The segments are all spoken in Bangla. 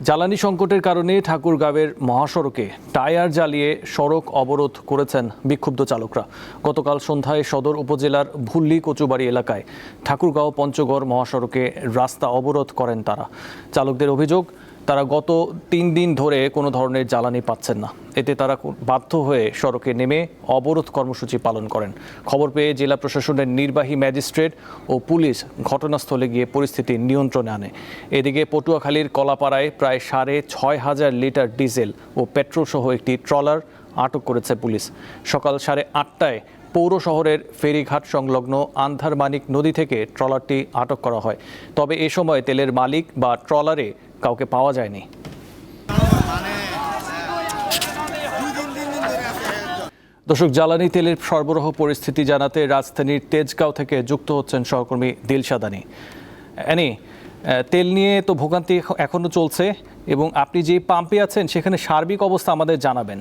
জ্বালানি সংকটের কারণে ঠাকুরগাঁওয়ের মহাসড়কে টায়ার জ্বালিয়ে সড়ক অবরোধ করেছেন বিক্ষুব্ধ চালকরা। গতকাল সন্ধ্যায় সদর উপজেলার ভুল্লি কচুবাড়ি এলাকায় ঠাকুরগাঁও পঞ্চগড় মহাসড়কে রাস্তা অবরোধ করেন তারা। চালকদের অভিযোগ, তারা গত 3 দিন ধরে কোনো ধরনের জ্বালানি পাচ্ছেন না। এতে তারা বাধ্য হয়ে সড়কে নেমে অবরোধ কর্মসূচি পালন করেন। খবর পেয়ে জেলা প্রশাসনের নির্বাহী ম্যাজিস্ট্রেট ও পুলিশ ঘটনাস্থলে গিয়ে পরিস্থিতি নিয়ন্ত্রণে আনে। এদিকে পটুয়াখালীর কলাপাড়ায় প্রায় 6,500 লিটার ডিজেল ও পেট্রোল সহ একটি ট্রলার আটক করেছে পুলিশ। সকাল 8:30টায় পৌর শহরের ফেরিঘাট সংলগ্ন আন্ধারমানিক নদী থেকে ট্রলারটি আটক করা হয়। তবে এ সময় তেলের মালিক বা ট্রলারে কাউকে পাওয়া যায়নি। দর্শক, জ্বালানি তেলের সরবরাহ পরিস্থিতি জানাতে রাজধানীর তেজগাঁও থেকে যুক্ত হচ্ছেন সহকর্মী দিলশাদ আনী। তেল নিয়ে তো ভোগান্তি এখনো চলছে এবং আপনি যে পাম্পে আছেন সেখানে সার্বিক অবস্থা আমাদের জানাবেন।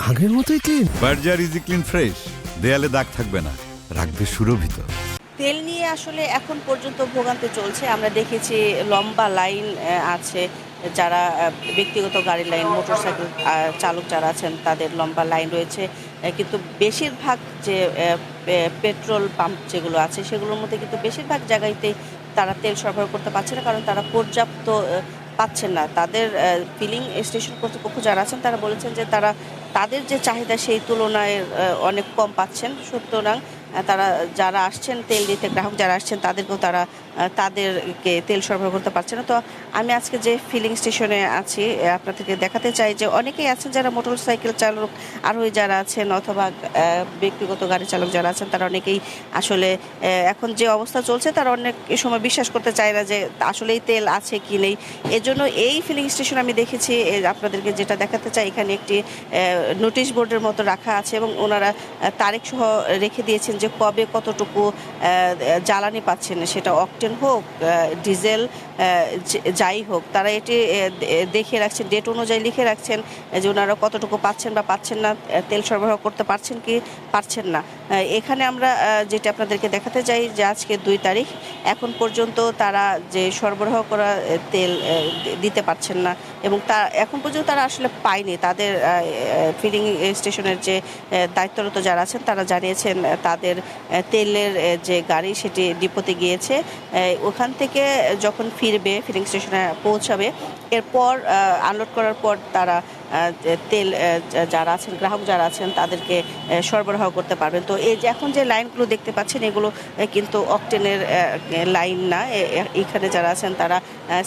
আগের মতোই clean. Berger easy clean fresh, দেয়ালে দাগ থাকবে না, রাখবে সুরভিত। তেল নিয়ে আসলে এখন পর্যন্ত ভোগান্তি চলছে। আমরা দেখেছি লম্বা লাইন আছে, যারা ব্যক্তিগত গাড়ির লাইন, মোটরসাইকেল চালক যারা আছেন তাদের লম্বা লাইন রয়েছে। কিন্তু বেশিরভাগ যে পেট্রোল পাম্প যেগুলো আছে সেগুলোর মধ্যে কিন্তু বেশিরভাগ জায়গাতেই তারা তেল সরবরাহ করতে পারছে না, কারণ তারা পর্যাপ্ত পাচ্ছেন না। তাদের ফিলিং স্টেশন কর্তৃপক্ষ যারা আছেন তারা বলেছেন যে তাদের যে চাহিদা সেই তুলনায় অনেক কম পাচ্ছেন। সুতরাং তারা যারা আসছেন তেল দিতে, গ্রাহক যারা আসছেন তাদেরকেও তাদেরকে তেল সরবরাহ করতে পারছে না। তো আমি আজকে যে ফিলিং স্টেশনে আছি আপনাদেরকে দেখাতে চাই যে অনেকেই আছেন যারা মোটরসাইকেল চালক আরোহী যারা আছেন অথবা ব্যক্তিগত গাড়ি চালক যারা আছেন, তারা অনেকেই আসলে এখন যে অবস্থা চলছে তারা অনেক সময় বিশ্বাস করতে চায় না যে আসলেই তেল আছে কি নেই। এজন্য এই ফিলিং স্টেশন আমি দেখেছি, আপনাদেরকে যেটা দেখাতে চাই, এখানে একটি নোটিশ বোর্ডের মতো রাখা আছে এবং ওনারা তারিখ সহ রেখে দিয়েছেন যে কবে কতটুকু জ্বালানি পাচ্ছেন, সেটা অকটেন হোক, ডিজেল যাই হোক, তারা এটি দেখে রাখছেন, ডেট অনুযায়ী লিখে রাখছেন যে ওনারা কতটুকু পাচ্ছেন বা পাচ্ছেন না, তেল সরবরাহ করতে পারছেন কি পারছেন না। এখানে আমরা যেটা আপনাদেরকে দেখাতে চাই যে আজকে 2 তারিখ, এখন পর্যন্ত তারা যে সরবরাহ করা তেল দিতে পারছেন না এবং এখন পর্যন্ত তারা আসলে পায়নি। তাদের ফিলিং স্টেশনের যে দায়িত্বরত যারা আছেন তারা জানিয়েছেন তাদের তেলের যে গাড়ি সেটি ডিপোতে গিয়েছে, ওখান থেকে যখন ফিরবে ফিলিং স্টেশনে পৌঁছাবে, এরপর আনলোড করার পর তারা তেল যারা আছেন, গ্রাহক যারা আছেন তাদেরকে সরবরাহ করতে পারবেন। তো এই যে এখন যে লাইনগুলো দেখতে পাচ্ছেন এগুলো কিন্তু অকটেনের লাইন না। এখানে যারা আছেন তারা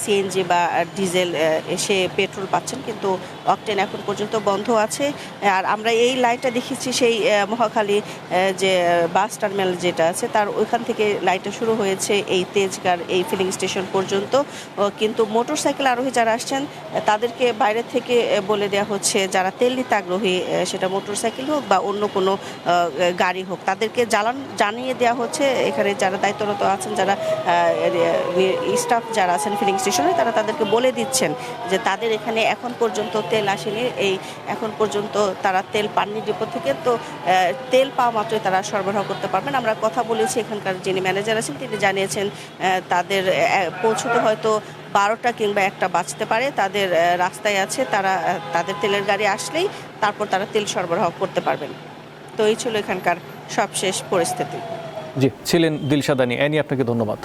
সিএনজি বা ডিজেল এসে পেট্রোল পাচ্ছেন, কিন্তু অকটেন এখন পর্যন্ত বন্ধ আছে। আর আমরা এই লাইনটা দেখেছি সেই মহাখালী যে বাস টার্মিনাল যেটা আছে তার ওইখান থেকে লাইনটা শুরু হয়েছে এই তেজগাঁর এই ফিলিং স্টেশন পর্যন্ত। কিন্তু মোটরসাইকেল আরোহী যারা আসছেন তাদেরকে বাইরে থেকে বলে দেওয়া হচ্ছে, যারা তেল নিতে আগ্রহী, সেটা মোটরসাইকেল হোক বা অন্য কোনো গাড়ি হোক, তাদেরকে জানিয়ে দেওয়া হচ্ছে। এখানে যারা দায়িত্বরত আছেন, যারা স্টাফ যারা আছেন ফিলিং স্টেশনে, তারা তাদেরকে বলে দিচ্ছেন যে তাদের এখানে এখন পর্যন্ত তেল আসেনি, এই এখন পর্যন্ত তারা তেল পাননি ডিপো থেকে। তো তেল পাওয়া মাত্রই তারা সরবরাহ করতে পারবেন। আমরা কথা বলেছি, এখানকার যিনি ম্যানেজার আছেন তিনি জানিয়েছেন তাদের পৌঁছতে হয়তো 12টা কিংবা 1টা বাজতে পারে। তাদের রাস্তায় আছে, তারা তাদের তেলের গাড়ি আসলেই তারপর তারা তেল সরবরাহ করতে পারবেন। তো এই ছিল এখানকার সবশেষ পরিস্থিতি। জি, ছিলেন দিলশাদ আনী। আপনাকে ধন্যবাদ।